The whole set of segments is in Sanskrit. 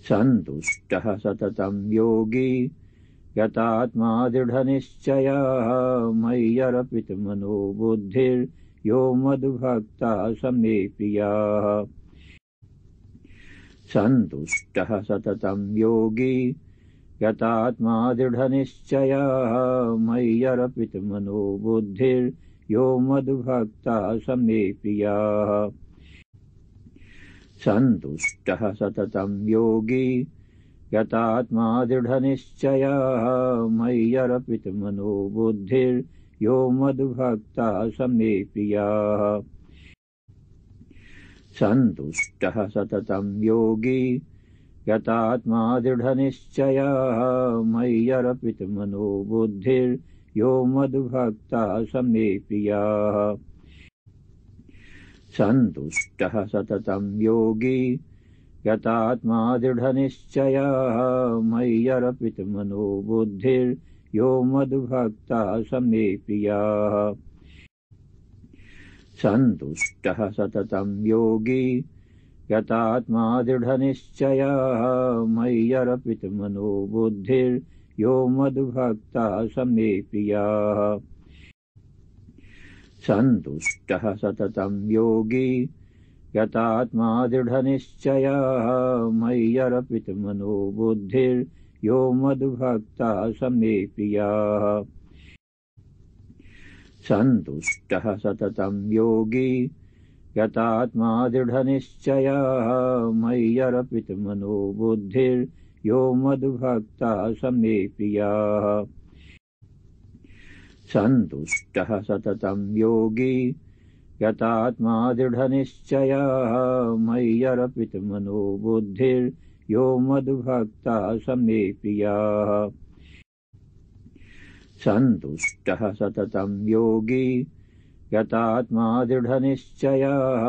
सन्तुष्टः सततं योगी यतात्मा दृढनिश्चयः मय्यर्पितमनो बुद्धिर्यो मद्भक्तः स मे प्रियः सन्तुष्टः सततं योगी यतात्मा दृढनिश्चयः मय्यर्पितमनो बुद्धिर्यो मद्भक्तः स मे प्रियः सन्तुष्टः सततं योगी यतात्मा दृढनिश्चयः मय्यर्पितमनो बुद्धिर्यो मद्भक्तः स मे प्रियः सन्तुष्टः सततं योगी यतात्मा दृढनिश्चयः मय्यर्पितमनो बुद्धिर्यो मद्भक्तः स मे प्रियः सन्तुष्टः सततं योगी यतात्मा दृढनिश्चयः मय्यर्पितमनो बुद्धिर्यो मद्भक्तः स मे प्रियः सन्तुष्टः सततं योगी यतात्मा दृढनिश्चयः मय्यर्पितमनो बुद्धिर्यो मद्भक्तः स मे प्रियः सन्तुष्टः सततं योगी यतात्मा दृढनिश्चयः मय्यर्पितमनो बुद्धिर्यो मद्भक्तः स मे प्रियः सन्तुष्टः सततं योगी यतात्मा दृढनिश्चयः मय्यर्पितमनो बुद्धिर्यो मद्भक्तः स मे प्रियः सन्तुष्टः सततं योगी यतात्मा दृढनिश्चयः मय्यर्पितमनो बुद्धिर्यो मद्भक्तः स मे प्रियः सन्तुष्टः सततं योगी यतात्मा दृढनिश्चयः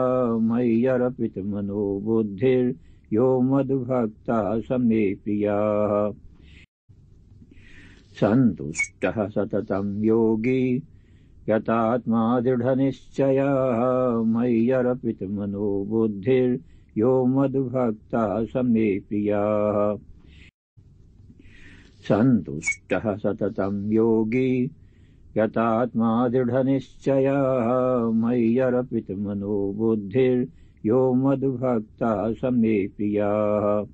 मय्यर्पितमनो बुद्धिर्यो मद्भक्तः स मे प्रियः सन्तुष्टः सततं योगी यतात्मा दृढनिश्चयः मय्यर्पितमनो बुद्धिर्यो मद्भक्तः स मे प्रियः सन्तुष्टः सततं योगी यतात्मा दृढनिश्चयः मय्यर्पितमनो बुद्धिर्यो मद्भक्तः स मे प्रियः